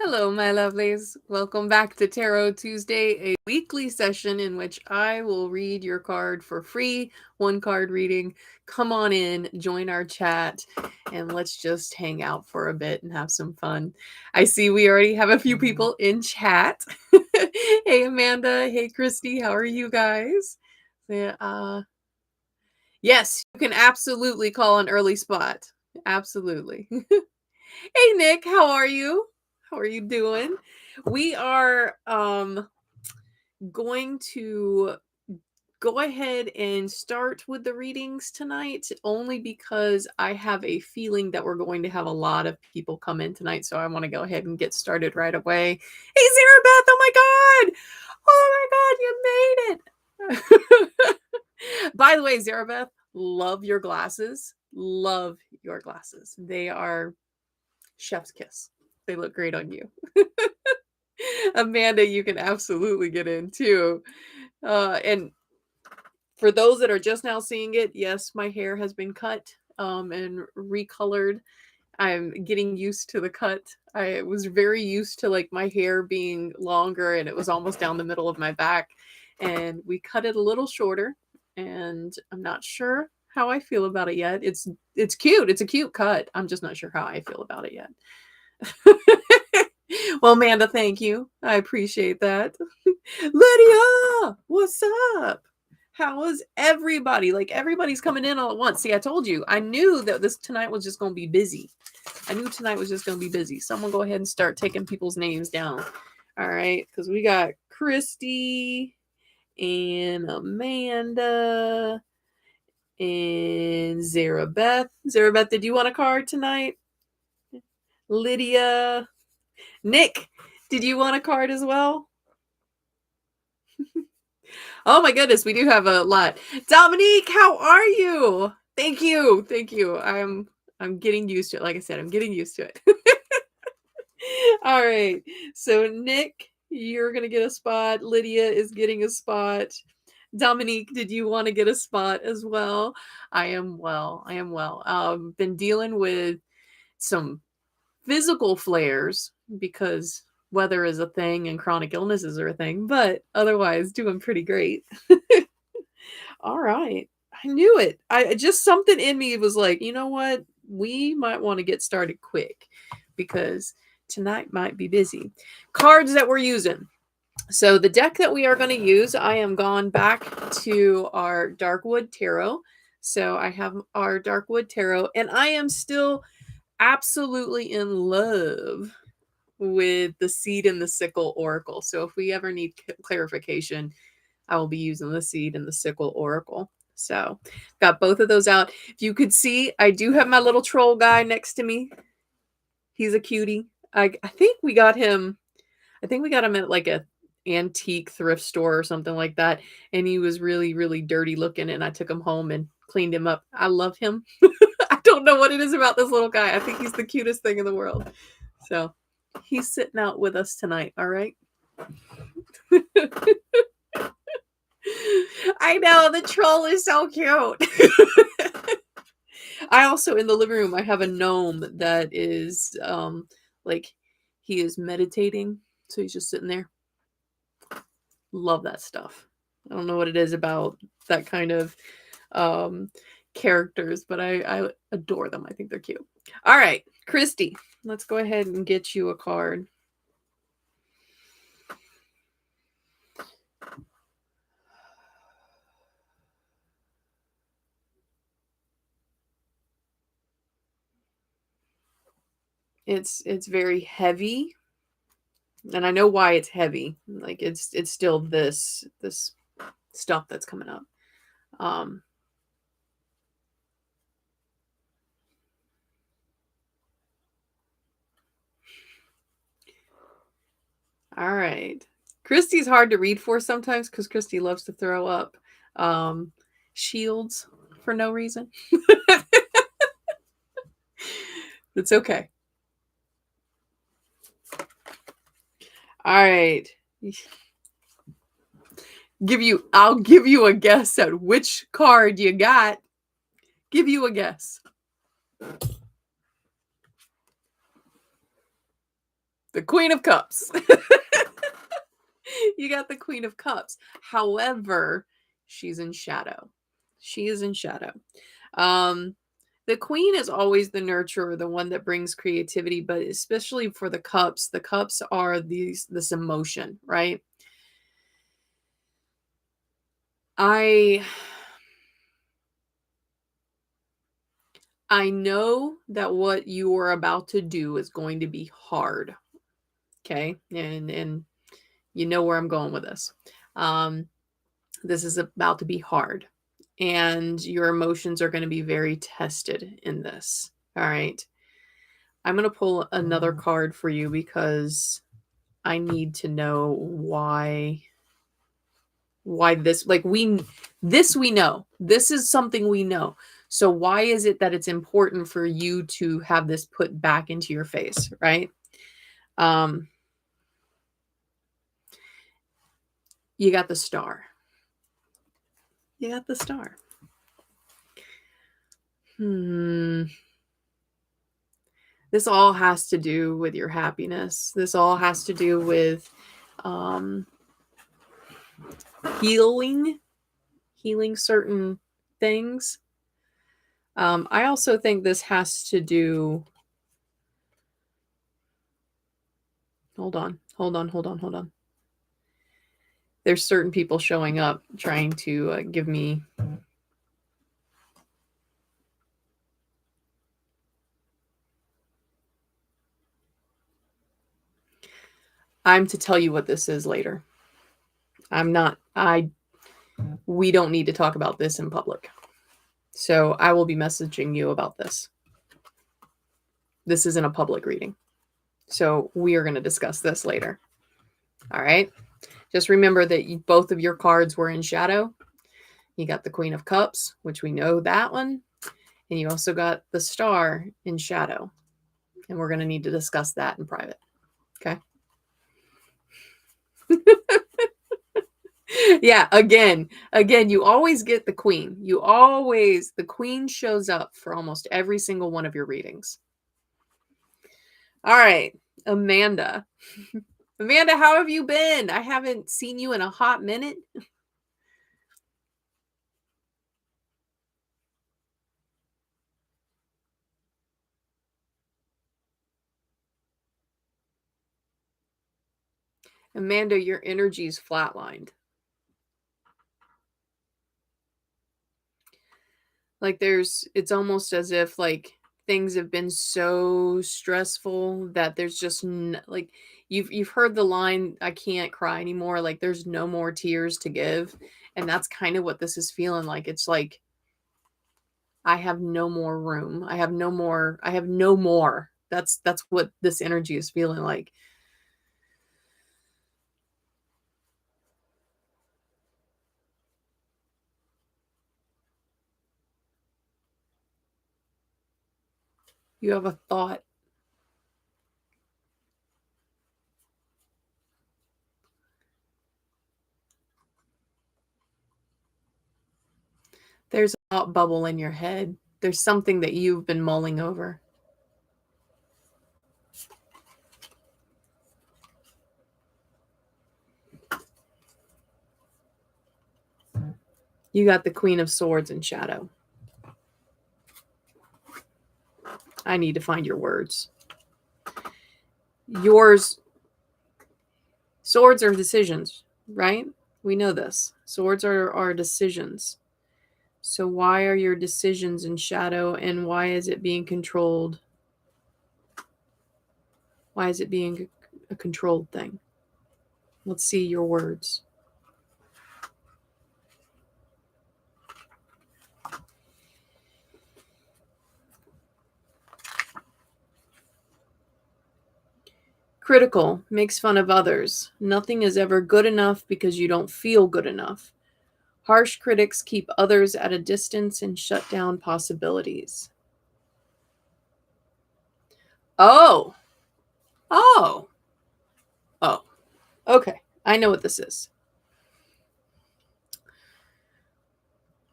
Hello, my lovelies. Welcome back to Tarot Tuesday, a weekly session in which I will read your card for free. One card reading. Come on in, join our chat, and let's just hang out for a bit and have some fun. I see we already have a few people in chat. Hey, Amanda. Hey, Christy. How are you guys? Yes, you can absolutely call an early spot. Absolutely. Hey, Nick. How are you? How are you doing? We are going to go ahead and start with the readings tonight, only because I have a feeling that we're going to have a lot of people come in tonight. So I want to go ahead and get started right away. Hey, Zarabeth. Oh my God. Oh my God. You made it. By the way, Zarabeth, love your glasses. Love your glasses. They are chef's kiss. They look great on you. Amanda, you can absolutely get in too. And for those that are just now seeing it, yes, my hair has been cut and recolored. I'm getting used to the cut. I was very used to like my hair being longer and it was almost down the middle of my back. And we cut it a little shorter. And I'm not sure how I feel about it yet. It's cute. It's a cute cut. I'm just not sure how I feel about it yet. Well, Amanda, thank you. I appreciate that. Lydia, what's up? How is everybody? Like, everybody's coming in all at once. See, I told you. I knew that this tonight was just going to be busy. I knew tonight was just going to be busy. Someone go ahead and start taking people's names down. All right, because we got Christy and Amanda and Zarabeth. Zarabeth, did you want a card tonight? Lydia. Nick, did you want a card as well? Oh my goodness, we do have a lot. Dominique, how are you? Thank you. Thank you. I'm getting used to it. Like I said, I'm getting used to it. All right. So Nick, you're going to get a spot. Lydia is getting a spot. Dominique, did you want to get a spot as well? I am well. Been dealing with some physical flares because weather is a thing and chronic illnesses are a thing, but otherwise doing pretty great. All right. I knew it. I just something in me was like, you know what? We might want to get started quick because tonight might be busy. Cards that we're using. So the deck that we are going to use, I am gone back to our Darkwood Tarot. So I have our Darkwood Tarot, and I am still absolutely in love with the Seed and the Sickle Oracle. So if we ever need clarification, I will be using the Seed and the Sickle Oracle. So got both of those out. If you could see, I do have my little troll guy next to me. He's a cutie. I think we got him. I think we got him at like a antique thrift store or something like that. And he was really, really dirty looking. And I took him home and cleaned him up. I love him. I don't know what it is about this little guy. I think he's the cutest thing in the world. So he's sitting out with us tonight. All right. I know, the troll is so cute. I also, in the living room, I have a gnome that is like he is meditating. So he's just sitting there. Love that stuff. I don't know what it is about that kind of characters, but I adore them. I think they're cute. All right, Christy, let's go ahead and get you a card. It's very heavy, and I know why it's heavy. Like it's still this stuff that's coming up. All right. Christy's hard to read for sometimes because Christy loves to throw up shields for no reason. It's okay. All right. I'll give you a guess at which card you got. Give you a guess. The Queen of Cups. You got the Queen of Cups. However, she's in shadow. She is in shadow. Um, the Queen is always the nurturer, the one that brings creativity, but especially for the cups are this emotion, right? I I know that what you are about to do is going to be hard. Okay? And you know where I'm going with this. Um, this is about to be hard. And your emotions are going to be very tested in this. All right. I'm going to pull another card for you because I need to know why this, like, we know. This is something we know. So why is it that it's important for you to have this put back into your face, right? Um you got the star. You got the star. Hmm. This all has to do with your happiness. This all has to do with um healing, healing certain things. I also think this has to do. Hold on. There's certain people showing up trying to give me. I'm to tell you what this is later. I'm not. We don't need to talk about this in public. So I will be messaging you about this. This isn't a public reading. So we are going to discuss this later. All right. Just remember that both of your cards were in shadow. You got the Queen of Cups, which we know that one. And you also got the Star in shadow. And we're going to need to discuss that in private. Okay. Yeah, again, you always get the Queen. The Queen shows up for almost every single one of your readings. All right, Amanda. Amanda, how have you been? I haven't seen you in a hot minute. Amanda, your energy's flatlined. Like it's almost as if like things have been so stressful that there's just like you've heard the line, I can't cry anymore, like there's no more tears to give. And that's kind of what this is feeling like. It's like I have no more room. I have no more. I have no more. That's what this energy is feeling like. You have a thought. There's a thought bubble in your head. There's something that you've been mulling over. You got the Queen of Swords in shadow. I need to find your words. Yours, swords are decisions, right? We know this. Swords are decisions. So why are your decisions in shadow and why is it being controlled? Why is it being a controlled thing? Let's see your words. Critical, makes fun of others. Nothing is ever good enough because you don't feel good enough. Harsh critics keep others at a distance and shut down possibilities. Oh, oh, oh. Okay, I know what this is.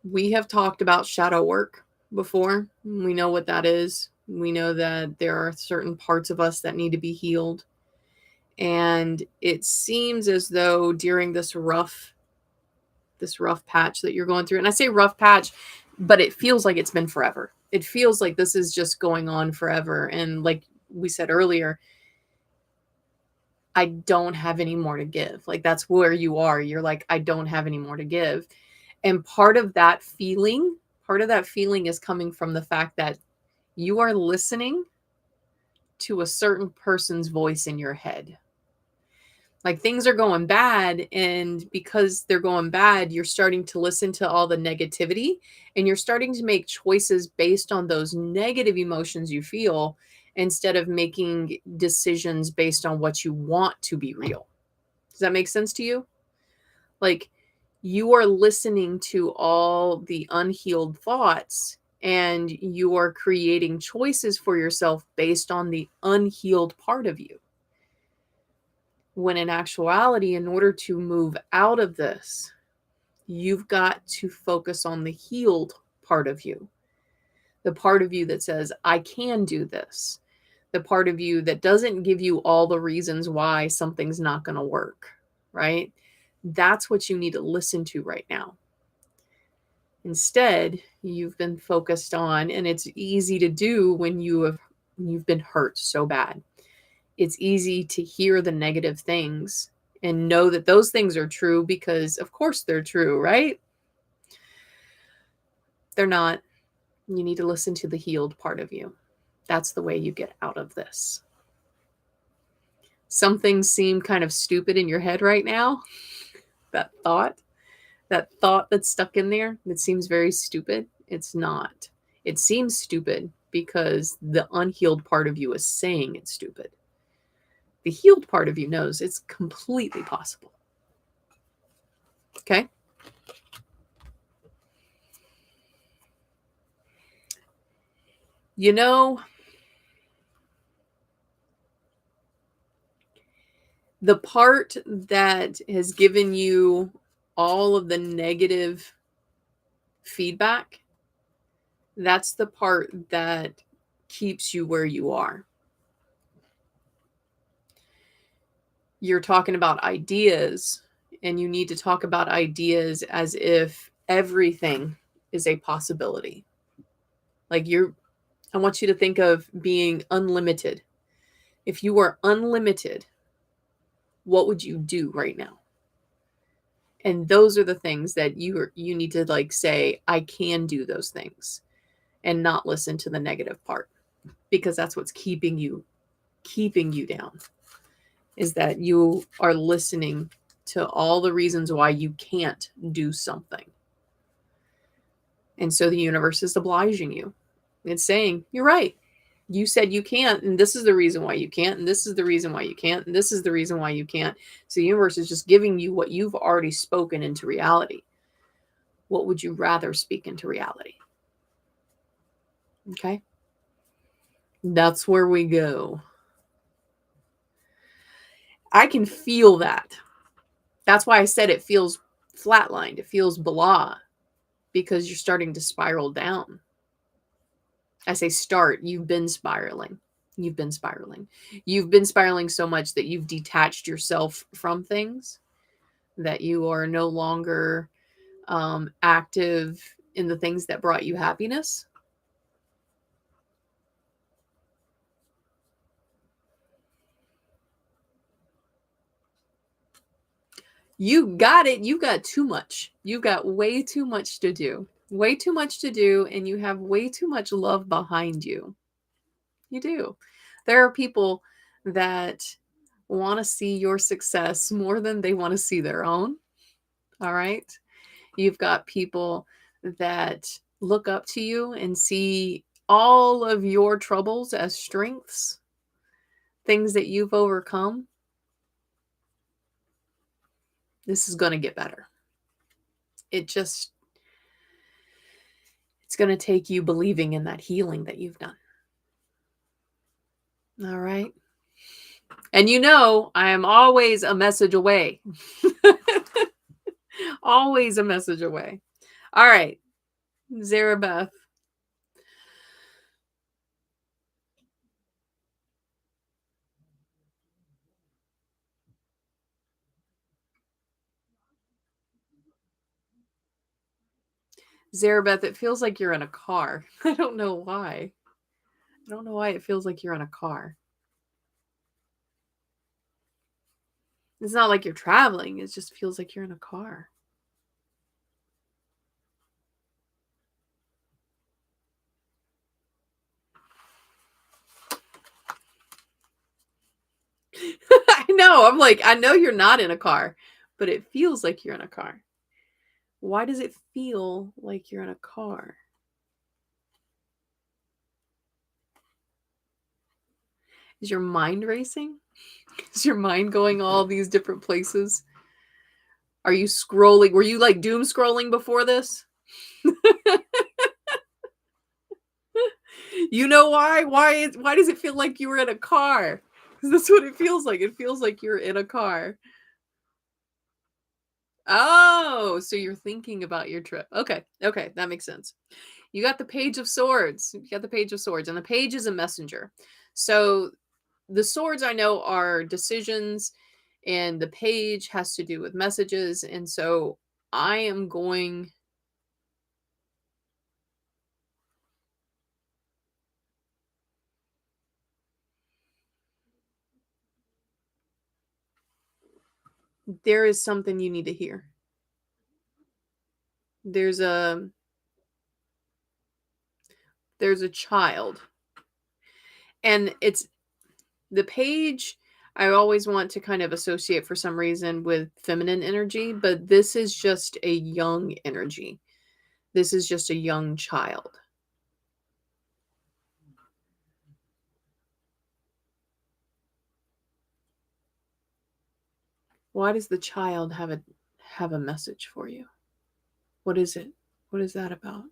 We have talked about shadow work before. We know what that is. We know that there are certain parts of us that need to be healed. And it seems as though during this rough patch that you're going through, and I say rough patch, but it feels like it's been forever. It feels like this is just going on forever. And like we said earlier, I don't have any more to give. Like that's where you are. You're like, I don't have any more to give. And part of that feeling is coming from the fact that you are listening to a certain person's voice in your head. Like things are going bad, and because they're going bad, you're starting to listen to all the negativity, and you're starting to make choices based on those negative emotions you feel instead of making decisions based on what you want to be real. Does that make sense to you? Like you are listening to all the unhealed thoughts, and you are creating choices for yourself based on the unhealed part of you. When in actuality, in order to move out of this, you've got to focus on the healed part of you. The part of you that says, I can do this. The part of you that doesn't give you all the reasons why something's not going to work, right? That's what you need to listen to right now. Instead, you've been focused on, and it's easy to do when you've been hurt so bad. It's easy to hear the negative things and know that those things are true because of course they're true, right? They're not. You need to listen to the healed part of you. That's the way you get out of this. Some things seem kind of stupid in your head right now. That thought that's stuck in there, that seems very stupid. It's not. It seems stupid because the unhealed part of you is saying it's stupid. The healed part of you knows it's completely possible. Okay? You know, the part that has given you all of the negative feedback, that's the part that keeps you where you are. You're talking about ideas, and you need to talk about ideas as if everything is a possibility. Like I want you to think of being unlimited. If you were unlimited, what would you do right now? And those are the things that you need to like say, I can do those things, and not listen to the negative part, because that's what's keeping you down, is that you are listening to all the reasons why you can't do something. And so the universe is obliging you. It's saying, you're right. You said you can't, and this is the reason why you can't, and this is the reason why you can't, and this is the reason why you can't. So the universe is just giving you what you've already spoken into reality. What would you rather speak into reality? Okay? That's where we go. I can feel that. That's why I said it feels flatlined. It feels blah, because you're starting to spiral down. I say start. You've been spiraling. You've been spiraling. You've been spiraling so much that you've detached yourself from things, that you are no longer active in the things that brought you happiness. You got it. You got too much. You got way too much to do. Way too much to do, and you have way too much love behind you. You do. There are people that want to see your success more than they want to see their own. All right. You've got people that look up to you and see all of your troubles as strengths, things that you've overcome. This is going to get better. It's going to take you believing in that healing that you've done. All right. And I am always a message away. Always a message away. All right. Zarabeth. Zarabeth, it feels like you're in a car. I don't know why. I don't know why it feels like you're in a car. It's not like you're traveling, it just feels like you're in a car. I know. I'm like, I know you're not in a car, but it feels like you're in a car. Why does it feel like you're in a car? Is your mind racing? Is your mind going all these different places? Are you scrolling? Were you like doom scrolling before this? You know why? Why does it feel like you were in a car? Because that's what it feels like. It feels like you're in a car. Oh, so you're thinking about your trip. Okay. Okay, that makes sense. You got the Page of Swords. You got the Page of Swords, and the page is a messenger. So the swords I know are decisions, and the page has to do with messages. And so I am going. There is something you need to hear. There's a there's a child, and it's the page. I always want to kind of associate for some reason with feminine energy, but this is just a young energy. This is just a young child. Why does the child have a message for you? What is it? What is that about?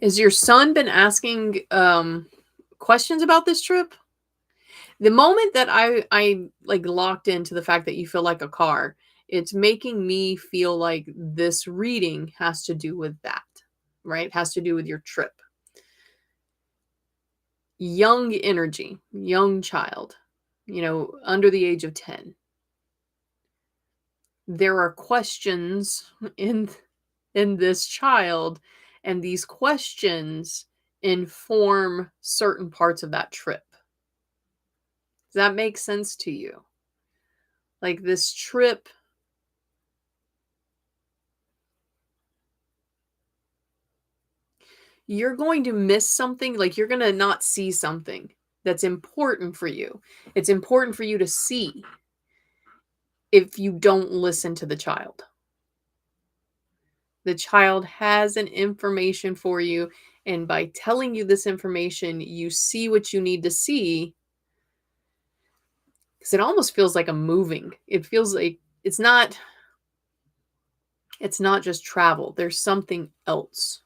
Has your son been asking questions about this trip? The moment that I like locked into the fact that you feel like a car, it's making me feel like this reading has to do with that, right? Has to do with your trip. Young energy, young child, under the age of 10. There are questions in this child, and these questions inform certain parts of that trip. Does that make sense to you? Like this trip, you're going to miss something, like you're going to not see something that's important for you. It's important for you to see if you don't listen to the child. The child has an information for you, and by telling you this information, you see what you need to see. Because it almost feels like a moving. It feels like it's not just travel. There's something else.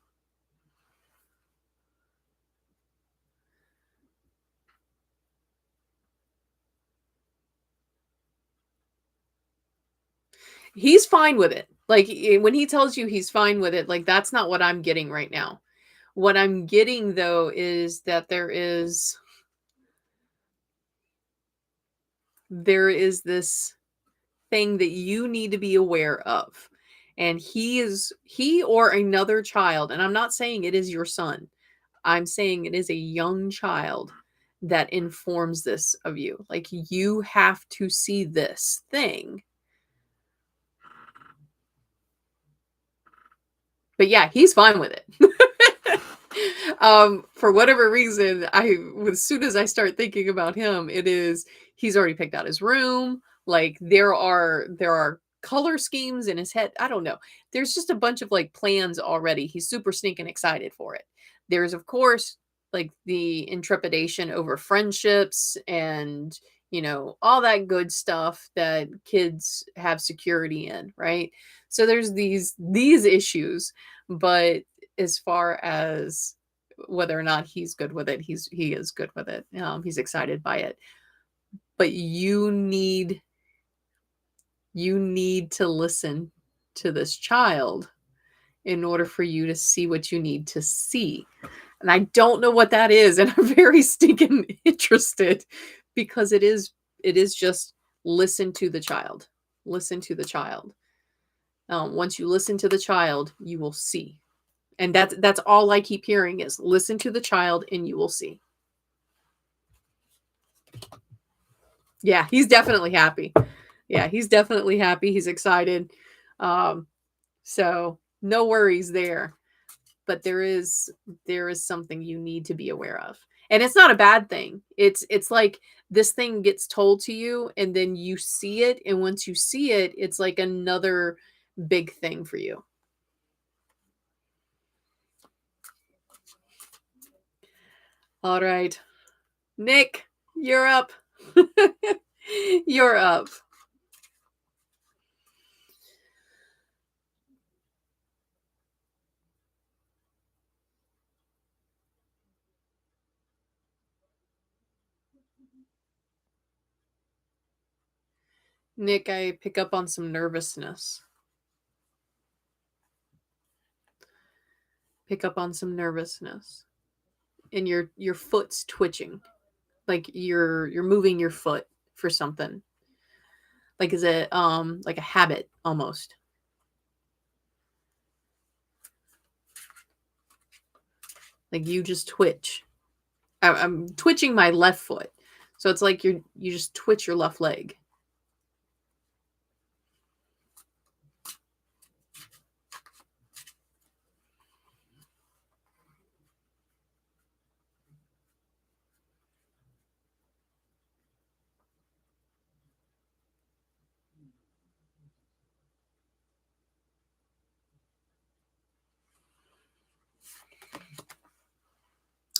He's fine with it. Like when he tells you he's fine with it, like that's not what I'm getting right now. What I'm getting though is that there is this thing that you need to be aware of. And he or another child, and I'm not saying it is your son. I'm saying it is a young child that informs this of you. Like you have to see this thing. But yeah, he's fine with it. For whatever reason, as soon as I start thinking about him, it is he's already picked out his room. Like there are color schemes in his head. I don't know. There's just a bunch of like plans already. He's super sneaking excited for it. There's of course like the intrepidation over friendships and all that good stuff that kids have security in, right? So there's these issues, but as far as whether or not he's good with it, he is good with it. He's excited by it. But you need to listen to this child in order for you to see what you need to see. And I don't know what that is, and I'm very stinking interested because it is just listen to the child. Listen to the child. Once you listen to the child, you will see. And that's all I keep hearing is listen to the child and you will see. Yeah, he's definitely happy. Yeah, he's definitely happy. He's excited. So no worries there. But there is something you need to be aware of. And it's not a bad thing. It's like this thing gets told to you and then you see it, and once you see it, it's like another big thing for you. All right. Nick, you're up. You're up. Nick, I pick up on some nervousness. Pick up on some nervousness. And your foot's twitching. Like you're moving your foot for something. Like is it like a habit almost? Like you just twitch. I'm twitching my left foot. So it's like you just twitch your left leg.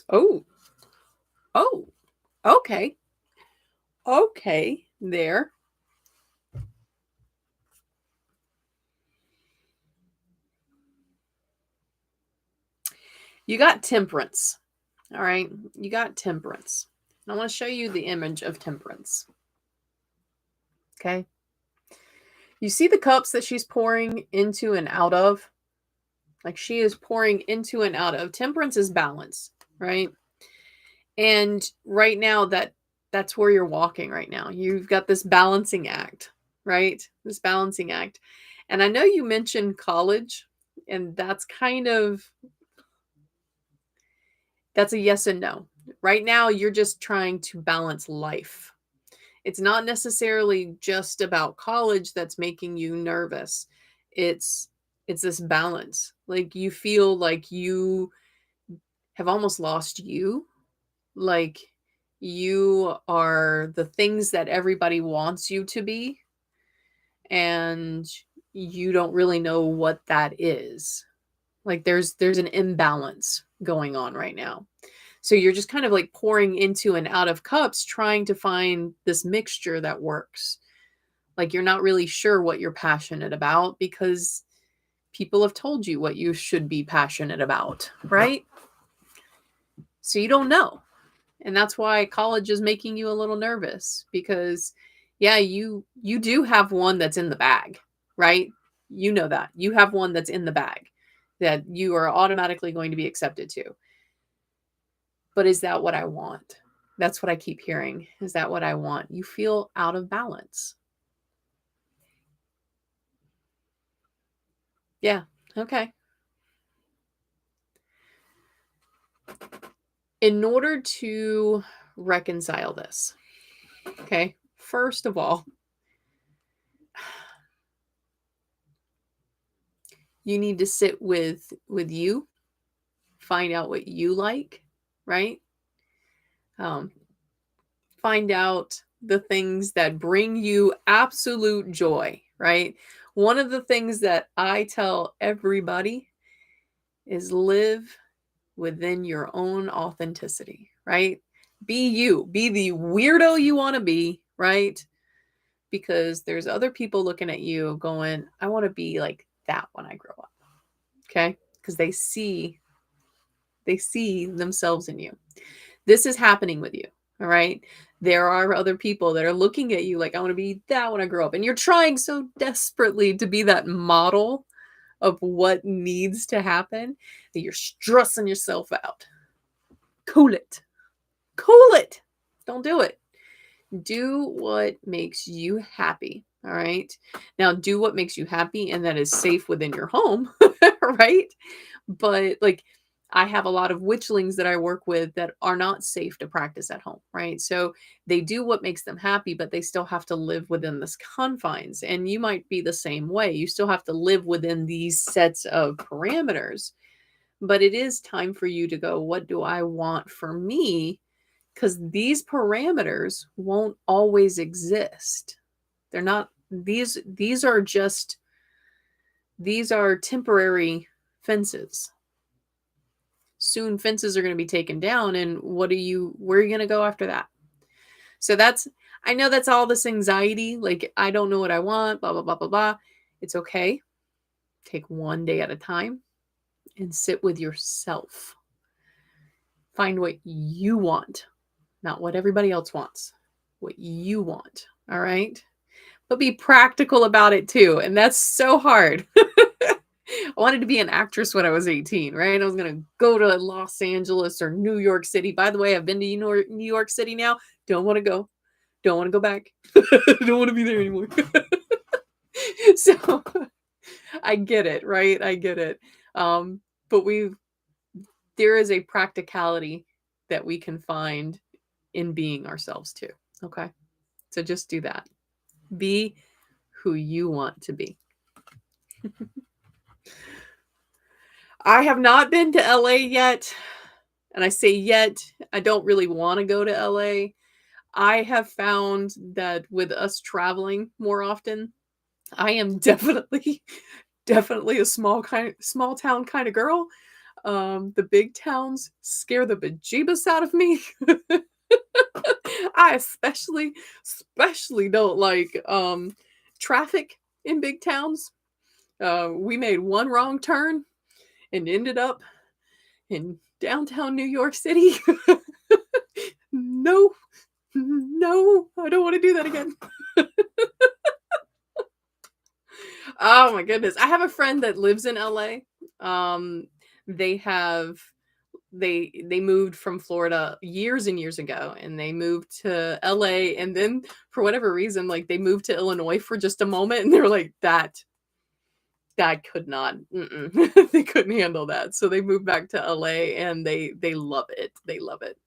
Oh. Oh. Okay. Okay. There. You got temperance. All right. You got temperance. I want to show you the image of temperance. Okay. You see the cups that she's pouring into and out of? Like she is pouring into and out of. Temperance is balance, right? And right now that's where you're walking right now. You've got this balancing act, right? This balancing act. And I know you mentioned college, and that's a yes and no. Right now you're just trying to balance life. It's not necessarily just about college that's making you nervous. It's it's this balance. Like you feel like you have almost lost you. Like you are the things that everybody wants you to be, and you don't really know what that is. Like there's an imbalance going on right now. So you're just kind of like pouring into and out of cups trying to find this mixture that works. Like you're not really sure what you're passionate about because people have told you what you should be passionate about, right? So you don't know. And that's why college is making you a little nervous because yeah, you do have one that's in the bag, right? You know that. You have one that's in the bag that you are automatically going to be accepted to. But is that what I want? That's what I keep hearing. Is that what I want? You feel out of balance. Yeah. Okay. In order to reconcile this, okay, first of all, you need to sit with you, find out what you like, right? Um, find out the things that bring you absolute joy, right? One of the things that I tell everybody is live within your own authenticity, right? Be you, be the weirdo you want to be, right? Because there's other people looking at you going, I want to be like that when I grow up. Okay? Because they see themselves in you. This is happening with you. All right. There are other people that are looking at you like, I want to be that when I grow up. And you're trying so desperately to be that model of what needs to happen that you're stressing yourself out. Cool it. Cool it. Don't do it. Do what makes you happy. All right. Now, do what makes you happy and that is safe within your home. Right. But like, I have a lot of witchlings that I work with that are not safe to practice at home, right? So they do what makes them happy, but they still have to live within this confines. And you might be the same way. You still have to live within these sets of parameters. But it is time for you to go, what do I want for me? Because these parameters won't always exist. They're not, these are just, these are temporary fences. Soon fences are going to be taken down, and where are you going to go after that? So that's, I know that's all this anxiety, like I don't know what I want, blah blah blah blah blah. It's okay. Take one day at a time and sit with yourself. Find what you want, not what everybody else wants. What you want. All right? But be practical about it too, and that's so hard. I wanted to be an actress when I was 18, right? I was going to go to Los Angeles or New York City. By the way, I've been to New York City now. Don't want to go. Don't want to go back. Don't want to be there anymore. So I get it, right? I get it. But there is a practicality that we can find in being ourselves too. Okay. So just do that. Be who you want to be. I have not been to LA yet. And I say yet, I don't really want to go to LA. I have found that with us traveling more often, I am definitely a small town kind of girl. The big towns scare the bejeebus out of me. I especially don't like traffic in big towns. We made one wrong turn and ended up in downtown New York City. No, I don't want to do that again. Oh my goodness. I have a friend that lives in LA. They have they moved from Florida years and years ago, and they moved to LA, and then for whatever reason, like they moved to Illinois for just a moment, and they were like, that could not, they couldn't handle that. So they moved back to LA, and they love it. They love it.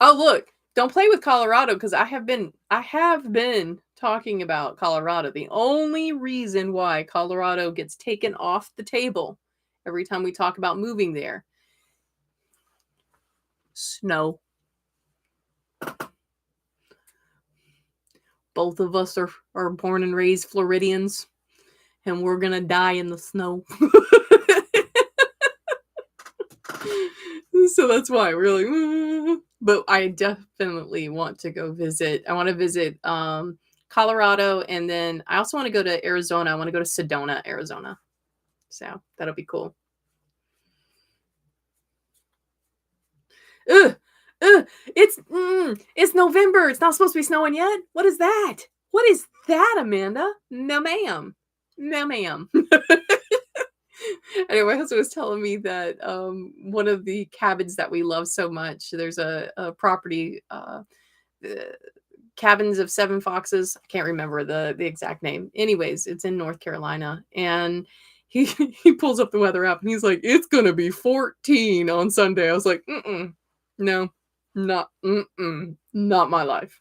Oh, look, don't play with Colorado, because I have been talking about Colorado. The only reason why Colorado gets taken off the table every time we talk about moving there, snow. Both of us are born and raised Floridians, and we're gonna die in the snow. So that's why we're like, but I definitely want to go visit. I want to visit Colorado, and then I also want to go to Arizona. I want to go to Sedona, Arizona. So that'll be cool. Ugh, ugh, it's November. It's not supposed to be snowing yet. What is that? What is that, Amanda? No, ma'am. No, ma'am. Anyway, my husband was telling me that one of the cabins that we love so much, there's a property, the Cabins of Seven Foxes. I can't remember the exact name. Anyways, it's in North Carolina, and he he pulls up the weather app and he's like, "It's gonna be 14 on Sunday." I was like, no, not my life."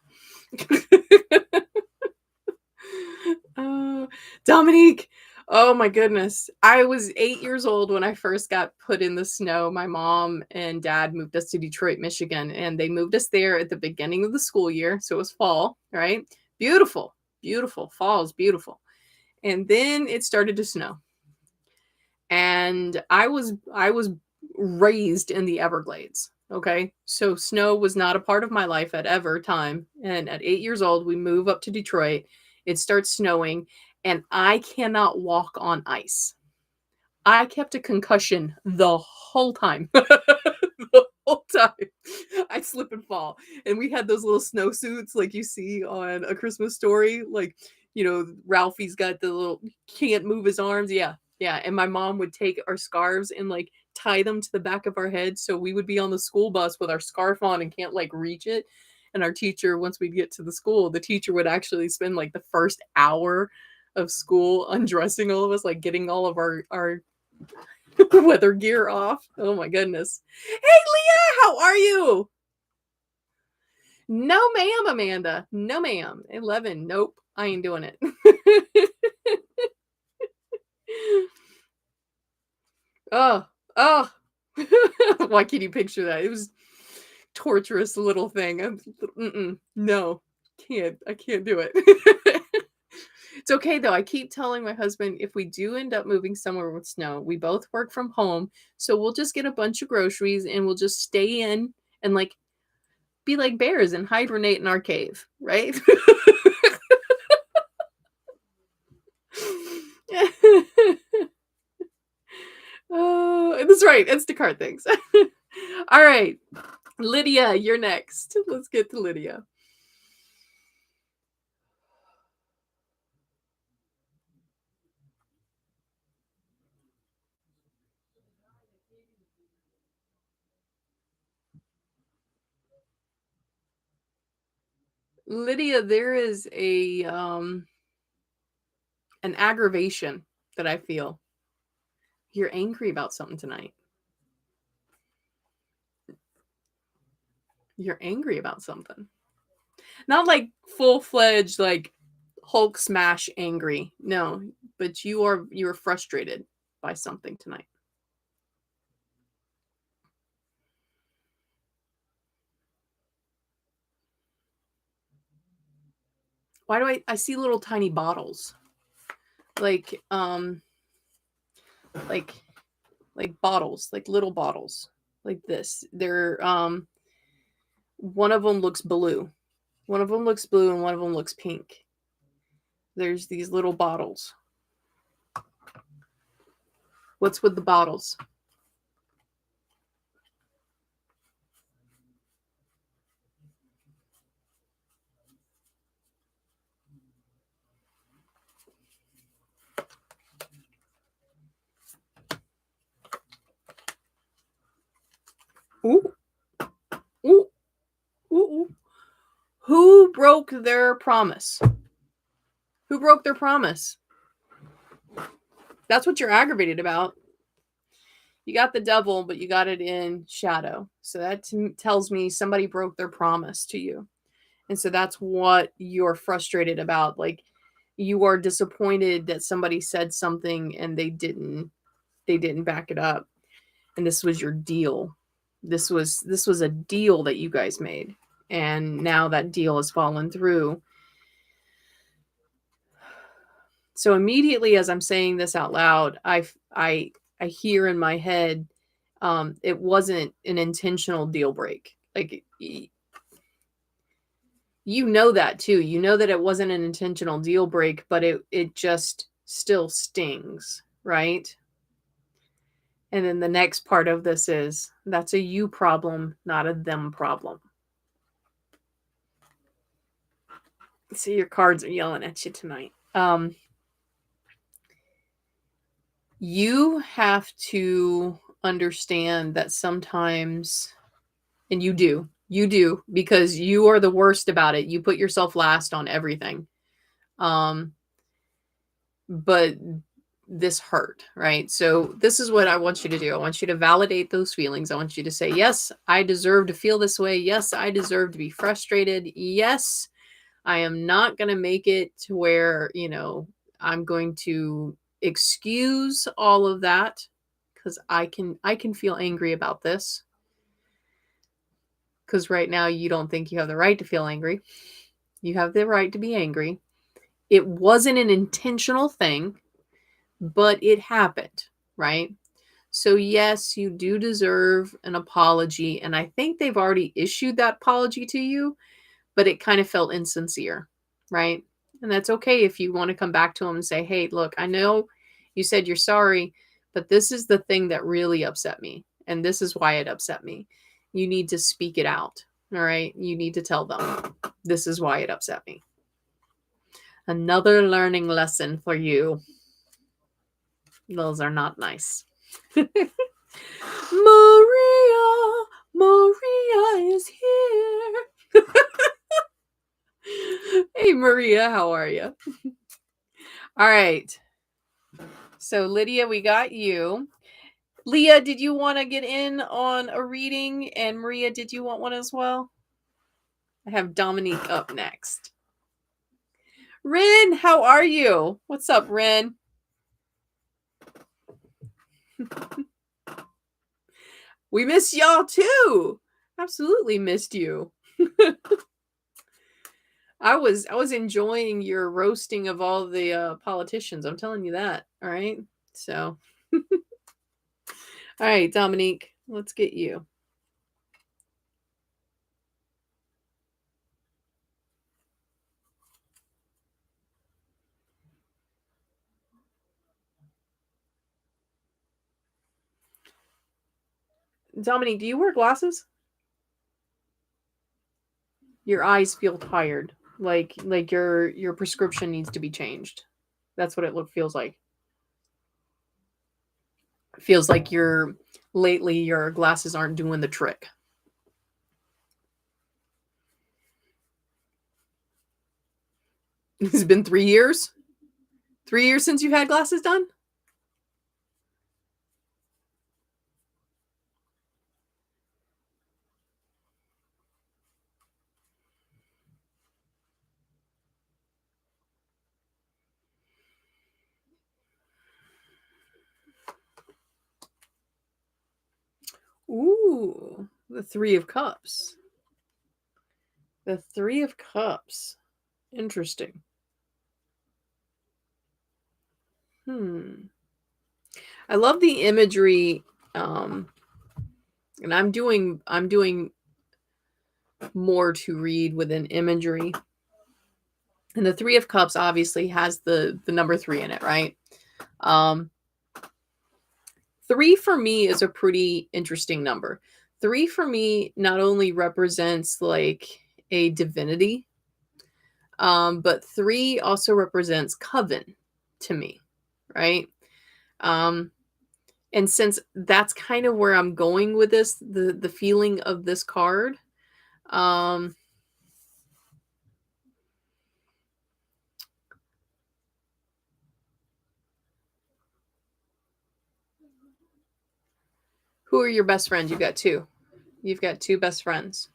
Dominique, oh my goodness. I was 8 years old when I first got put in the snow. My mom and dad moved us to Detroit, Michigan, and they moved us there at the beginning of the school year. So it was fall, right? Beautiful, beautiful. Fall is beautiful. And then it started to snow. And I was raised in the Everglades. Okay. So snow was not a part of my life at ever time. And at 8 years old, we move up to Detroit. It starts snowing, and I cannot walk on ice. I kept a concussion the whole time. The whole time. I'd slip and fall. And we had those little snowsuits like you see on A Christmas Story. Like, Ralphie's got the little, can't move his arms. Yeah. Yeah. And my mom would take our scarves and like tie them to the back of our head. So we would be on the school bus with our scarf on and can't like reach it. And our teacher, once we get to the school, the teacher would actually spend like the first hour of school undressing all of us, like getting all of our weather gear off. Oh my goodness. Hey Leah, how are you? No ma'am, Amanda. No ma'am. 11. Nope. I ain't doing it. Oh, oh. Why can you picture that? It was torturous little thing. No, can't. I can't do it. It's okay though. I keep telling my husband if we do end up moving somewhere with snow, we both work from home, so we'll just get a bunch of groceries and we'll just stay in and like be like bears and hibernate in our cave, right? Oh, that's right. It's the card things. All right. Lydia, you're next. Let's get to Lydia. Lydia, there is a an aggravation that I feel. You're angry about something tonight. You're angry about something. Not like full-fledged like Hulk smash angry. No, but you're frustrated by something tonight. Why do I see little tiny bottles? Like like like bottles, like little bottles like this. They're one of them looks blue. One of them looks blue and one of them looks pink. There's these little bottles. What's with the bottles? Ooh, ooh, ooh, ooh. Who broke their promise? Who broke their promise? That's what you're aggravated about. You got the devil, but you got it in shadow. So that tells me somebody broke their promise to you. And so that's what you're frustrated about. Like you are disappointed that somebody said something and they didn't back it up. And this was your deal. This was a deal that you guys made. And now that deal has fallen through. So immediately as I'm saying this out loud, I hear in my head it wasn't an intentional deal break. Like you know that too. You know that it wasn't an intentional deal break, but it just still stings, right? And then the next part of this is that's a you problem, not a them problem. See, your cards are yelling at you tonight. You have to understand that sometimes, and you do, because you are the worst about it. You put yourself last on everything. But this hurt, right? So this is what I want you to do. I want you to validate those feelings. I want you to say, yes, I deserve to feel this way. Yes, I deserve to be frustrated. Yes, I am not going to make it to where, I'm going to excuse all of that because I can feel angry about this. Because right now you don't think you have the right to feel angry. You have the right to be angry. It wasn't an intentional thing, but it happened, right? So, yes, you do deserve an apology. And I think they've already issued that apology to you, but it kind of felt insincere, right? And that's okay if you want to come back to them and say, hey, look, I know you said you're sorry, but this is the thing that really upset me. And this is why it upset me. You need to speak it out. All right. You need to tell them this is why it upset me. Another learning lesson for you. Those are not nice. Maria, Maria is here. Hey, Maria, how are you? All right. So, Lydia, we got you. Leah, did you want to get in on a reading? And Maria, did you want one as well? I have Dominique up next. Ren, how are you? What's up, Ren? We missed y'all too. Absolutely missed you. I was enjoying your roasting of all the politicians. I'm telling you that. All right. So, all right, Dominique, let's get you. Dominique, do you wear glasses? Your eyes feel tired. Like your prescription needs to be changed. That's what feels like. It feels like lately your glasses aren't doing the trick. It's been 3 years. 3 years since you've had glasses done? Ooh, the 3 of Cups. The 3 of Cups. Interesting. I love the imagery, and I'm doing more to read within imagery. And the 3 of Cups obviously has the number 3 in it, right? 3 for me is a pretty interesting number. 3 for me not only represents like a divinity, but 3 also represents coven to me, right? And since that's kind of where I'm going with this, the feeling of this card, um, who are your best friends? You've got 2. You've got 2 best friends,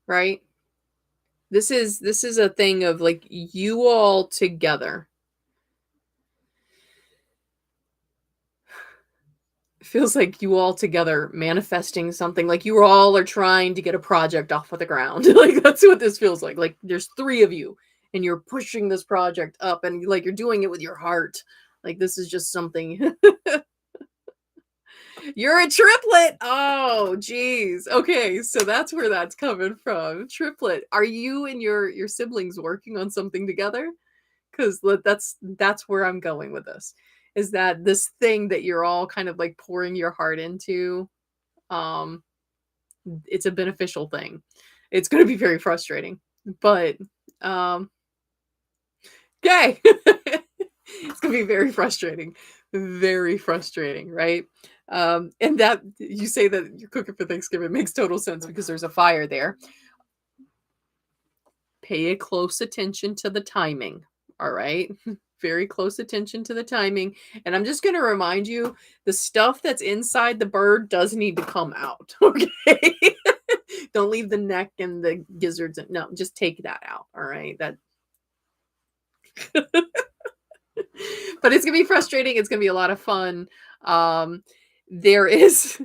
right? This is a thing of like you all together. It feels like you all together manifesting something, like you all are trying to get a project off of the ground. Like that's what this feels like. Like there's 3 of you and you're pushing this project up and like you're doing it with your heart. Like this is just something. You're a triplet. Oh, geez. Okay, so that's where that's coming from. Triplet. Are you and your siblings working on something together? Because that's where I'm going with this. Is that this thing that you're all kind of like pouring your heart into? Um, it's a beneficial thing. It's going to be very frustrating, but okay. It's going to be very frustrating, right? And that you say that you're cooking for Thanksgiving makes total sense because there's a fire there. Pay close attention to the timing. All right. Very close attention to the timing. And I'm just going to remind you the stuff that's inside the bird does need to come out. Okay. Don't leave the neck and the gizzards. No, just take that out. All right. That. But it's gonna be frustrating. It's gonna be a lot of fun. There is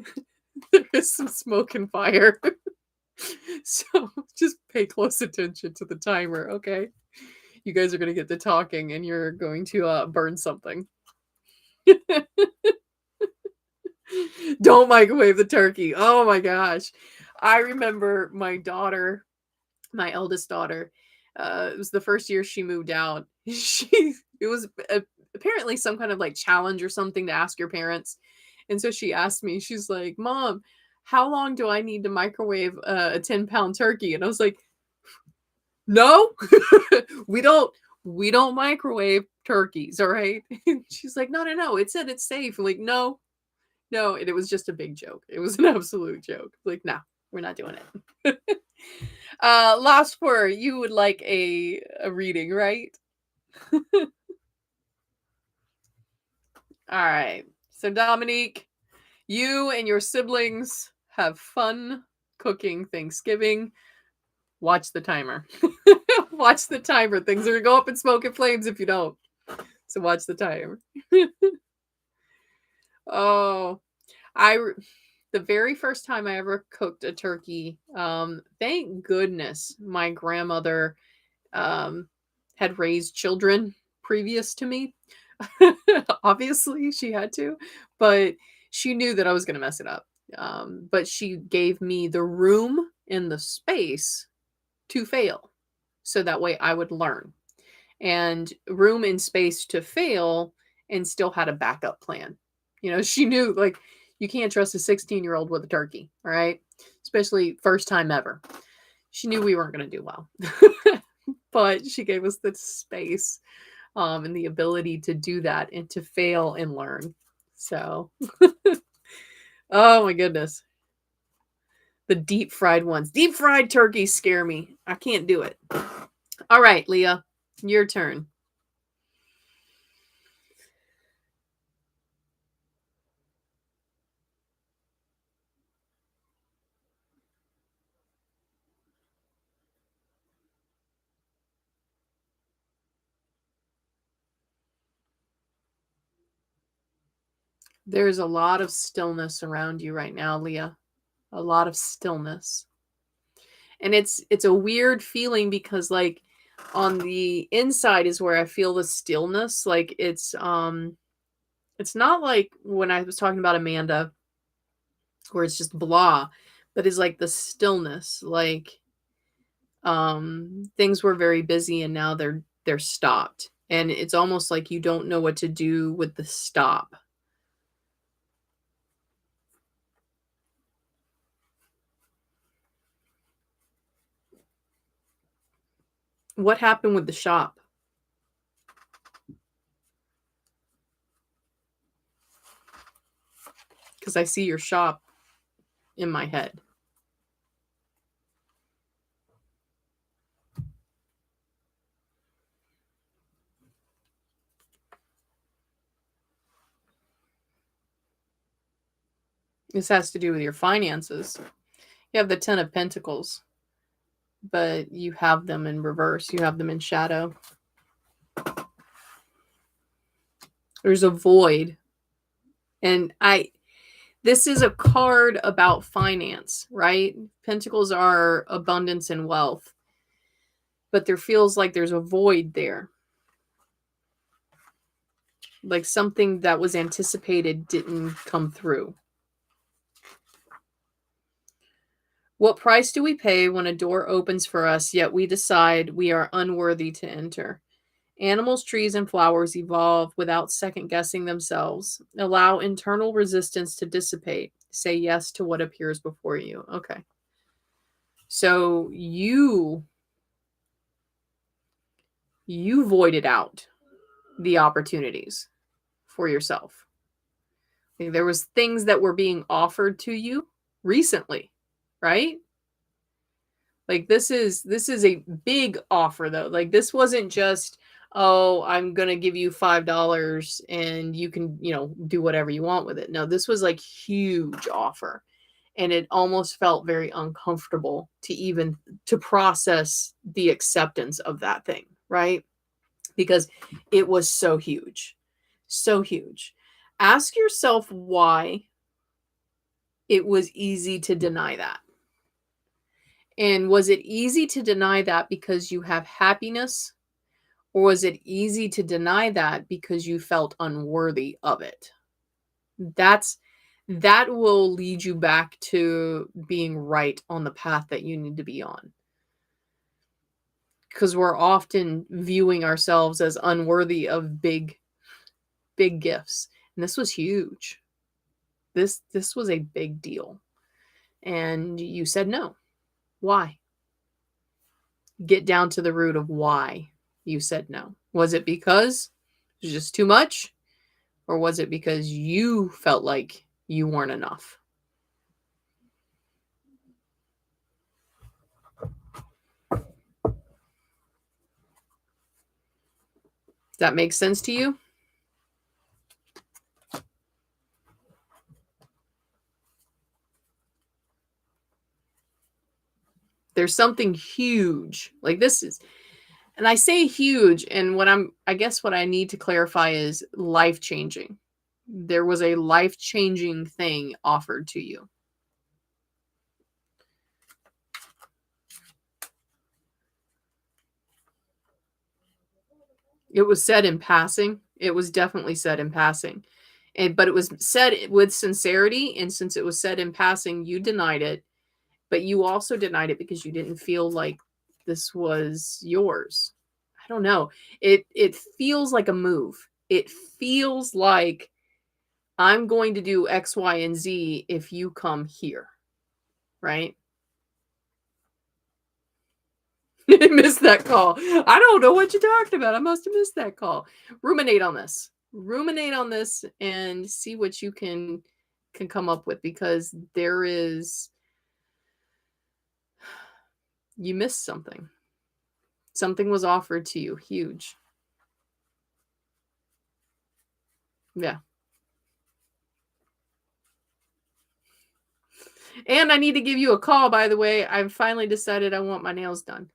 there is some smoke and fire. So just pay close attention to the timer, okay? You guys are gonna get to talking and you're going to burn something. Don't microwave the turkey. Oh my gosh. I remember my daughter, my eldest daughter, it was the first year she moved out. It was apparently some kind of like challenge or something to ask your parents. And so she asked me, she's like, Mom, how long do I need to microwave a 10-pound turkey? And I was like, no, we don't microwave turkeys. All right. And she's like, no. It said it's safe. I'm like, no, No, and it was just a big joke. It was an absolute joke. Like, "No, we're not doing it." Last word, you would like a reading, right? Alright. So, Dominique, you and your siblings have fun cooking Thanksgiving. Watch the timer. Watch the timer. Things are gonna go up in smoke and flames if you don't. So watch the timer. Oh, I r the very first time I ever cooked a turkey, thank goodness my grandmother, um, had raised children previous to me. Obviously, she had to, but she knew that I was gonna mess it up. But she gave me the room and the space to fail, so that way I would learn, and room and space to fail and still had a backup plan. She knew, like, you can't trust a 16-year-old with a turkey, all right? Especially first time ever. She knew we weren't going to do well. But she gave us the space and the ability to do that and to fail and learn. So, oh my goodness. The deep fried ones. Deep fried turkeys scare me. I can't do it. All right, Leah, your turn. There's a lot of stillness around you right now, Leah. A lot of stillness. And it's a weird feeling because, like, on the inside is where I feel the stillness. Like, it's not like when I was talking about Amanda where it's just blah, but it's like the stillness. Like, things were very busy and now they're stopped. And it's almost like you don't know what to do with the stop. What happened with the shop? Because I see your shop in my head. This has to do with your finances. You have the 10 of Pentacles, but you have them in reverse. You have them in shadow. There's a void. And this is a card about finance, right? Pentacles are abundance and wealth. But there feels like there's a void there. Like something that was anticipated didn't come through. What price do we pay when a door opens for us, yet we decide we are unworthy to enter? Animals, trees, and flowers evolve without second guessing themselves. Allow internal resistance to dissipate. Say yes to what appears before you. Okay. So you voided out the opportunities for yourself. Like, there was things that were being offered to you recently, right? Like, this is a big offer though. Like, this wasn't just, oh, I'm going to give you $5 and you can, do whatever you want with it. No, this was like huge offer. And it almost felt very uncomfortable to process the acceptance of that thing, right? Because it was so huge. So huge. Ask yourself why it was easy to deny that. And was it easy to deny that because you have happiness? Or was it easy to deny that because you felt unworthy of it? That will lead you back to being right on the path that you need to be on. Because we're often viewing ourselves as unworthy of big gifts. And this was huge. This was a big deal. And you said no. Why? Get down to the root of why you said no. Was it because it was just too much? Or was it because you felt like You weren't enough. Does that make sense to you? There's something huge. Like this is, and I say huge, and I guess what I need to clarify is life-changing. There was a life-changing thing offered to you. It was said in passing. It was definitely said in passing. But it was said with sincerity, and since it was said in passing, you denied it, but you also denied it because you didn't feel like this was yours. I don't know. It feels like a move. It feels like I'm going to do X, Y, and Z if you come here, right? I missed that call. I don't know what you talked about. I must have missed that call. Ruminate on this. Ruminate on this and see what you can come up with, because there is, you missed something. Something was offered to you, huge. Yeah. And I need to give you a call, by the way. I've finally decided I want my nails done.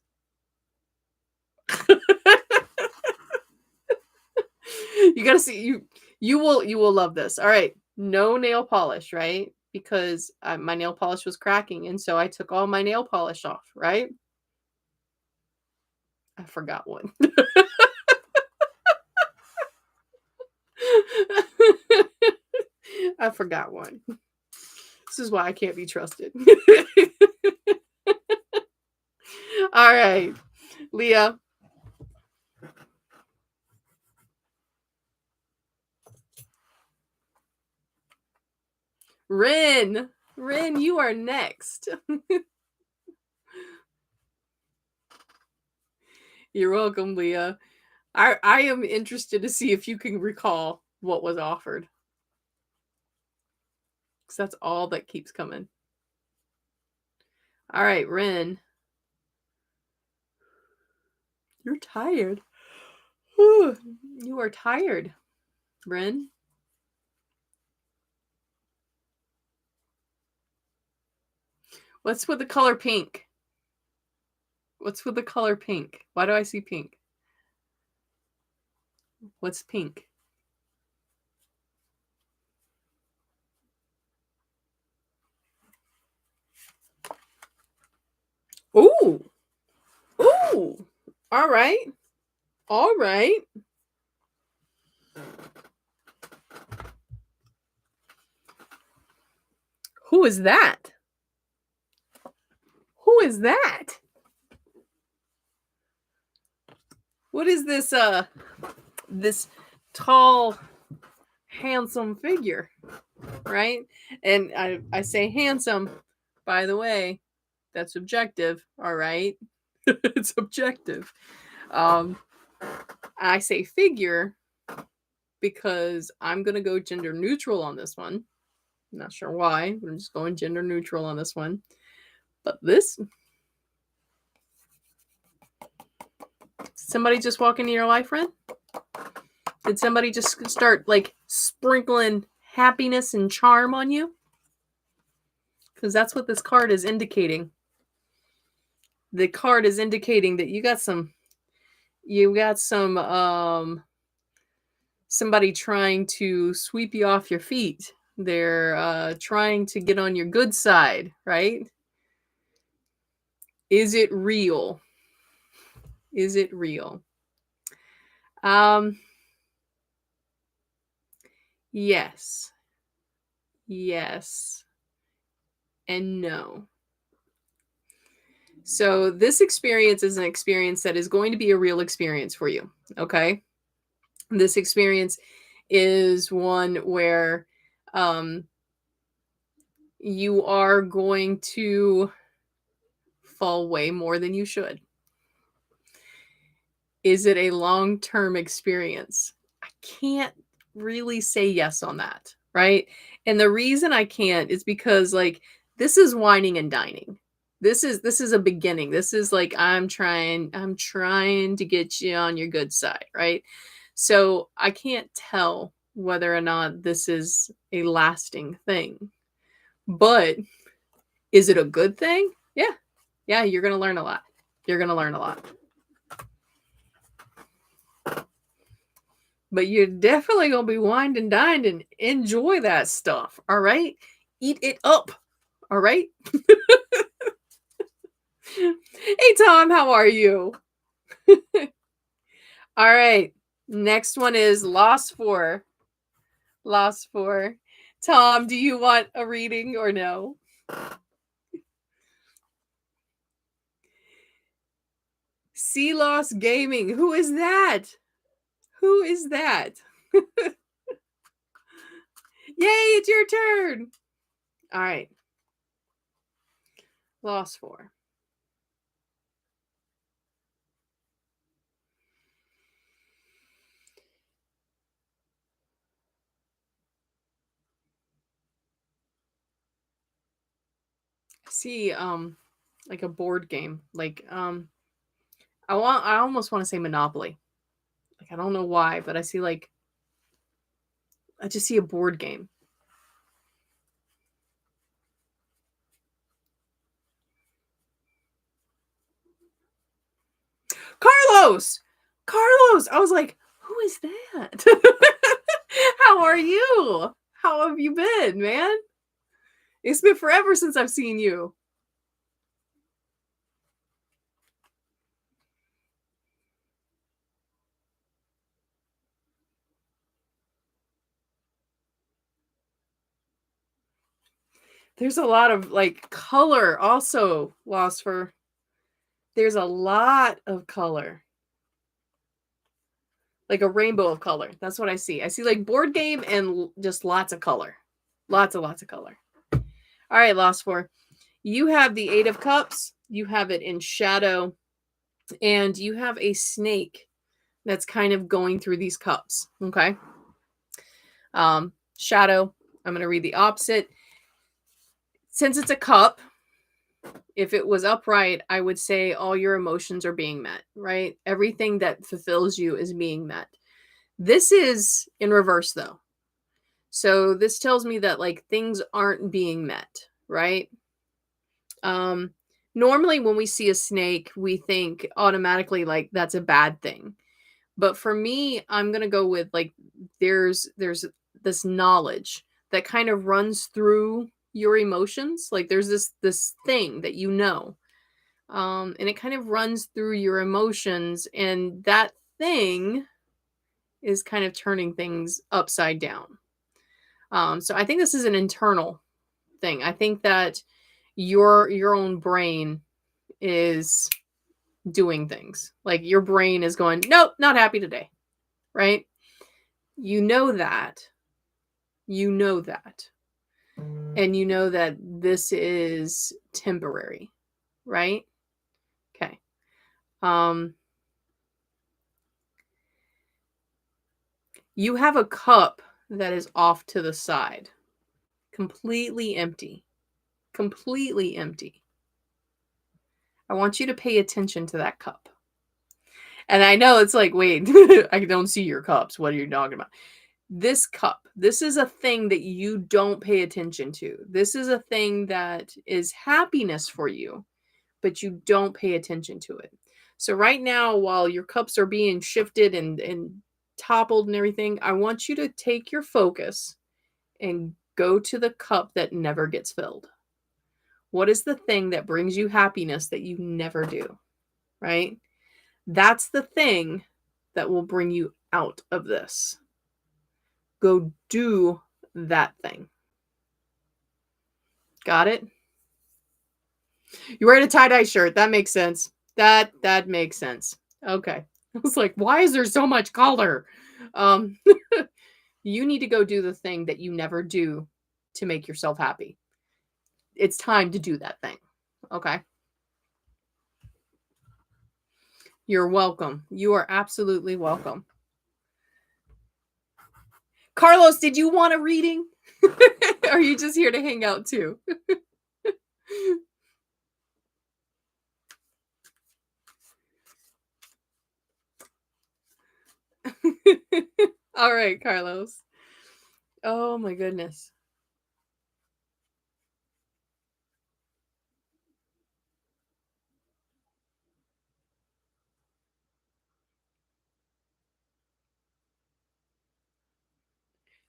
You got to see, you will love this. All right. No nail polish, right? Because my nail polish was cracking, and so I took all my nail polish off, right? I forgot one. I forgot one. This is why I can't be trusted. All right, Leah. Rin, you are next. You're welcome, Leah. I am interested to see if you can recall what was offered, because that's all that keeps coming. All right, Rin. You're tired. You are tired, Rin. What's with the color pink? What's with the color pink? Why do I see pink? What's pink? Ooh. Ooh. All right. All right. Who is that? Who is that? What is this this tall, handsome figure, right? And I say handsome, by the way, that's objective, all right? It's objective. I say figure because I'm going to go gender neutral on this one. I'm not sure why, but I'm just going gender neutral on this one. But this, somebody just walk into your life, Ren? Did somebody just start like sprinkling happiness and charm on you? Because that's what this card is indicating. The card is indicating that you got some somebody trying to sweep you off your feet. They're trying to get on your good side, right? Is it real? Is it real? Yes. Yes. And no. So this experience is an experience that is going to be a real experience for you, okay? This experience is one where you are going to fall way more than you should. Is it a long-term experience? I can't really say yes on that, right? And the reason I can't is because like this is whining and dining. This is a beginning. This is like I'm trying to get you on your good side, right? So I can't tell whether or not this is a lasting thing. But is it a good thing? Yeah. Yeah, you're going to learn a lot. You're going to learn a lot. But you're definitely going to be wined and dined and enjoy that stuff. All right? Eat it up. All right? Hey, Tom, how are you? All right. Next one is Lost 4. Lost 4. Tom, do you want a reading or no? Sea Lost Gaming. Who is that? Who is that? Yay, it's your turn. All right. Lost 4. I see like a board game. Like I almost want to say Monopoly. Like I don't know why, but I just see a board game. Carlos! Carlos! I was like, who is that? How are you? How have you been, man? It's been forever since I've seen you. There's a lot of like color also, Lost for. There's a lot of color. Like a rainbow of color. That's what I see. I see like board game and just lots of color. Lots of color. All right, Lost 4. You have the 8 of Cups. You have it in shadow. And you have a snake that's kind of going through these cups. Okay. Shadow. I'm going to read the opposite. Since it's a cup, if it was upright, I would say all your emotions are being met, right? Everything that fulfills you is being met. This is in reverse, though. So this tells me that like things aren't being met, right? Normally when we see a snake, we think automatically like that's a bad thing. But for me, I'm going to go with like there's this knowledge that kind of runs through your emotions. Like there's this thing that you know. And it kind of runs through your emotions, and that thing is kind of turning things upside down. So I think this is an internal thing. I think that your own brain is doing things. Like your brain is going, nope, not happy today. Right? You know that. You know that. And you know that this is temporary. Right? Okay. You have a cup that is off to the side. Completely empty. Completely empty. I want you to pay attention to that cup. And I know it's like, wait, I don't see your cups. What are you talking about? This cup, this is a thing that you don't pay attention to. This is a thing that is happiness for you, but you don't pay attention to it. So right now, while your cups are being shifted and toppled and everything, I want you to take your focus and go to the cup that never gets filled. What is the thing that brings you happiness that you never do? Right? That's the thing that will bring you out of this. Go do that thing. Got it? You're wearing a tie-dye shirt. That makes sense. That makes sense. Okay. I was like, why is there so much color? You need to go do the thing that you never do to make yourself happy. It's time to do that thing. Okay. You're welcome. You are absolutely welcome. Carlos, did you want a reading? Or are you just here to hang out too? All right, Carlos. Oh my goodness.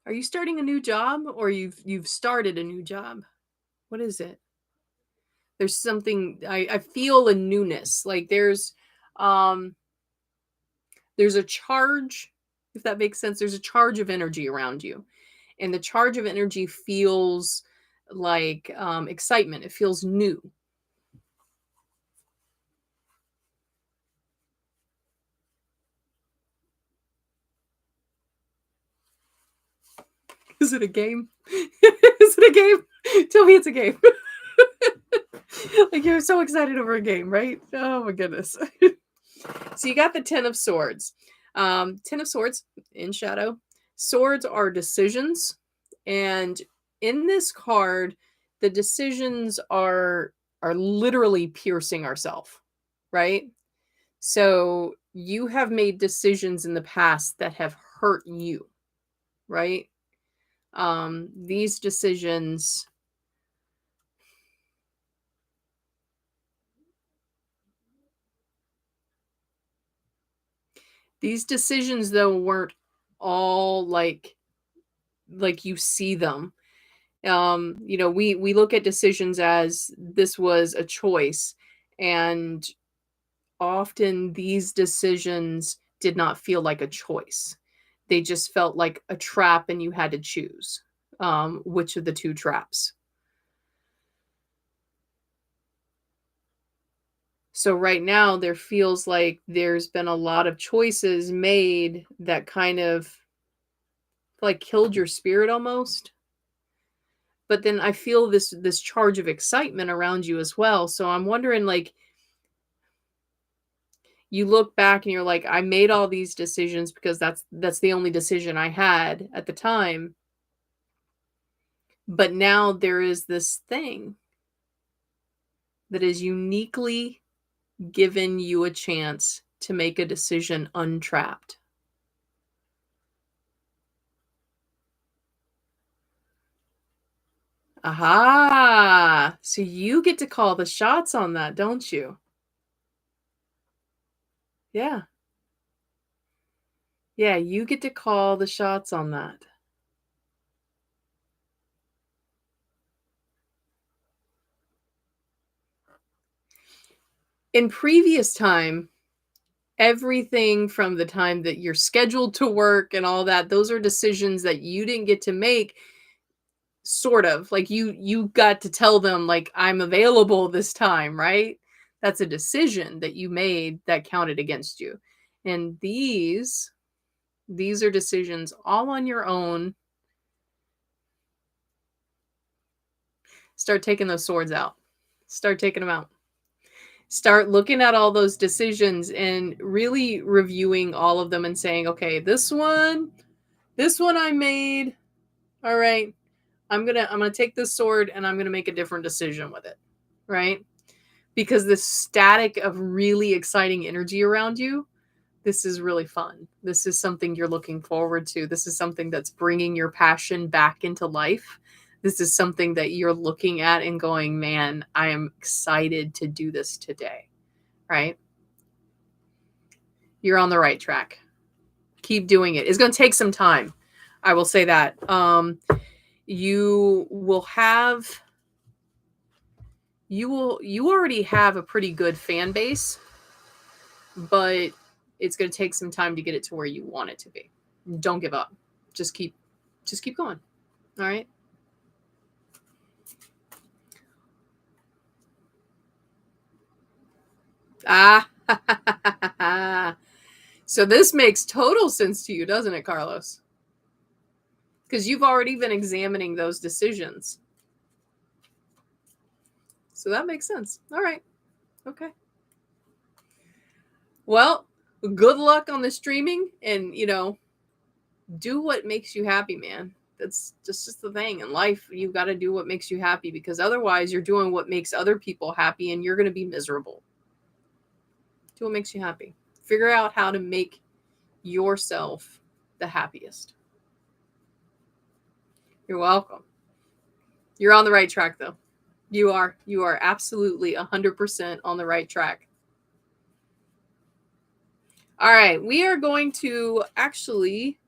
Are you starting a new job or you've started a new job? What is it? There's something I feel a newness. Like um there's a charge, if that makes sense. There's a charge of energy around you. And the charge of energy feels like excitement. It feels new. Is it a game? Is it a game? Tell me it's a game. Like you're so excited over a game, right? Oh my goodness. So you got the Ten of Swords. Ten of Swords in shadow. Swords are decisions. And in this card, the decisions are literally piercing ourselves, right? So you have made decisions in the past that have hurt you, right? These decisions, though weren't all like you see them. We look at decisions as this was a choice, and often these decisions did not feel like a choice. They just felt like a trap and you had to choose which of the two traps. So right now there feels like there's been a lot of choices made that kind of like killed your spirit almost. But then I feel this charge of excitement around you as well. So I'm wondering, like, you look back and you're like, I made all these decisions because that's the only decision I had at the time. But now there is this thing that is uniquely given you a chance to make a decision untrapped. Aha! So you get to call the shots on that, don't you? Yeah. Yeah, you get to call the shots on that. In previous time, everything from the time that you're scheduled to work and all that, those are decisions that you didn't get to make, sort of. Like you got to tell them like I'm available this time, right? That's a decision that you made that counted against you. And these are decisions all on your own. Start taking those swords out. Start taking them out. Start looking at all those decisions and really reviewing all of them and saying, okay, this one I made. All right. I'm gonna take this sword and I'm gonna make a different decision with it. Right? Because the static of really exciting energy around you, this is really fun. This is something you're looking forward to. This is something that's bringing your passion back into life. This is something that you're looking at and going, man, I am excited to do this today. Right? You're on the right track. Keep doing it. It's going to take some time. I will say that. You will have you already have a pretty good fan base, but it's going to take some time to get it to where you want it to be. Don't give up. Just keep going. All right? Ah. So this makes total sense to you, doesn't it, Carlos? Because you've already been examining those decisions. So that makes sense. All right. Okay. Well, good luck on the streaming, and do what makes you happy, man. That's just the thing. In life, you've got to do what makes you happy, because otherwise you're doing what makes other people happy and you're going to be miserable. Do what makes you happy. Figure out how to make yourself the happiest. You're welcome. You're on the right track, though. You are absolutely 100% on the right track. All right, we are going to actually,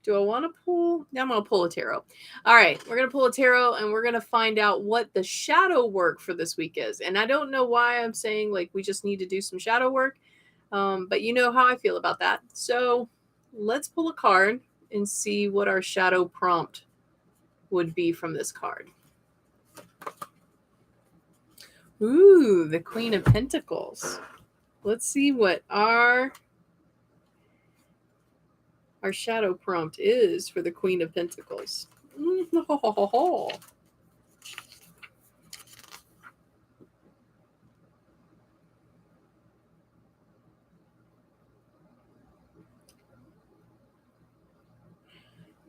do I want to pull? Yeah, I'm going to pull a tarot. All right, we're going to pull a tarot and we're going to find out what the shadow work for this week is. And I don't know why I'm saying like we just need to do some shadow work, but you know how I feel about that. So let's pull a card and see what our shadow prompt would be from this card. Ooh, the Queen of Pentacles. Let's see what our shadow prompt is for the Queen of Pentacles.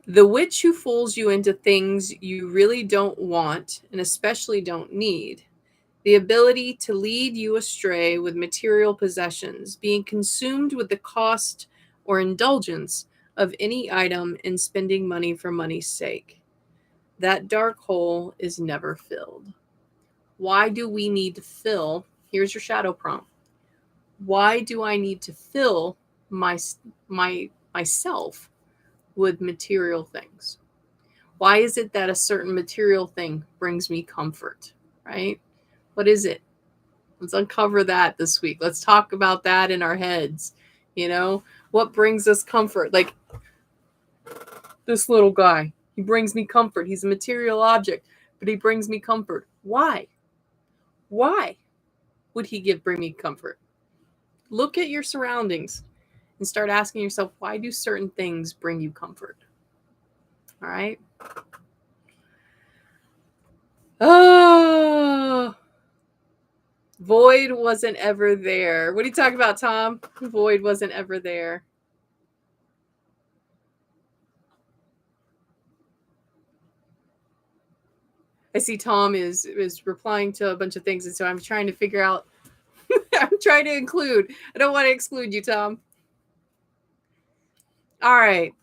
The witch who fools you into things you really don't want and especially don't need. The ability to lead you astray with material possessions, being consumed with the cost or indulgence of any item and spending money for money's sake. That dark hole is never filled. Why do we need to fill? Here's your shadow prompt. Why do I need to fill myself with material things? Why is it that a certain material thing brings me comfort, right? What is it? Let's uncover that this week. Let's talk about that in our heads. You know, what brings us comfort? Like this little guy, he brings me comfort. He's a material object, but he brings me comfort. Why? Why would he bring me comfort? Look at your surroundings and start asking yourself, why do certain things bring you comfort? All right. Oh, void wasn't ever there. What are you talking about, Tom? Void wasn't ever there. I see Tom is replying to a bunch of things, and so I'm trying to figure out. I'm trying to include. I don't want to exclude you, Tom. All right.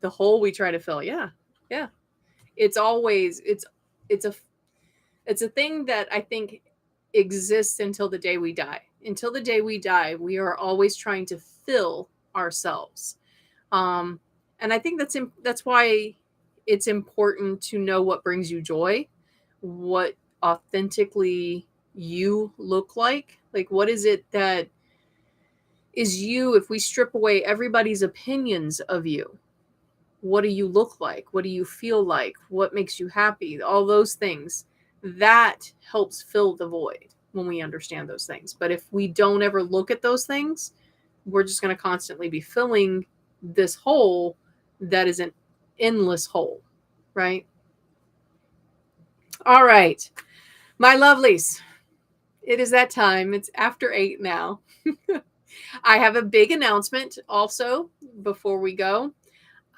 The hole we try to fill. Yeah. Yeah. It's always it's a thing that I think exists until the day we die. Until the day we die, we are always trying to fill ourselves. And I think that's why it's important to know what brings you joy, what authentically you look like. Like, what is it that is you? If we strip away everybody's opinions of you, what do you look like? What do you feel like? What makes you happy? All those things. That helps fill the void when we understand those things. But if we don't ever look at those things, we're just going to constantly be filling this hole that is an endless hole, right? All right, my lovelies, it is that time. It's after 8 now. I have a big announcement also before we go.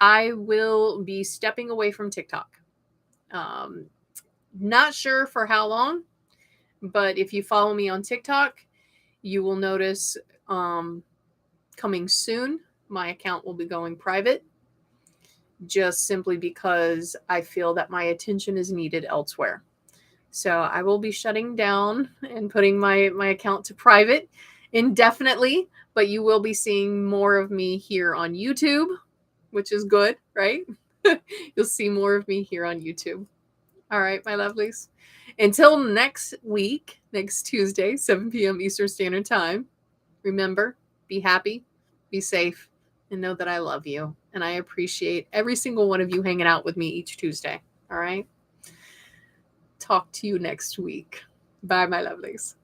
I will be stepping away from TikTok. Not sure for how long, but if you follow me on TikTok, you will notice coming soon, my account will be going private, just simply because I feel that my attention is needed elsewhere. So I will be shutting down and putting my account to private indefinitely, but you will be seeing more of me here on YouTube, which is good, right? You'll see more of me here on YouTube. All right, my lovelies. Until next week, next Tuesday, 7 p.m. Eastern Standard Time, remember, be happy, be safe, and know that I love you. And I appreciate every single one of you hanging out with me each Tuesday. All right? Talk to you next week. Bye, my lovelies.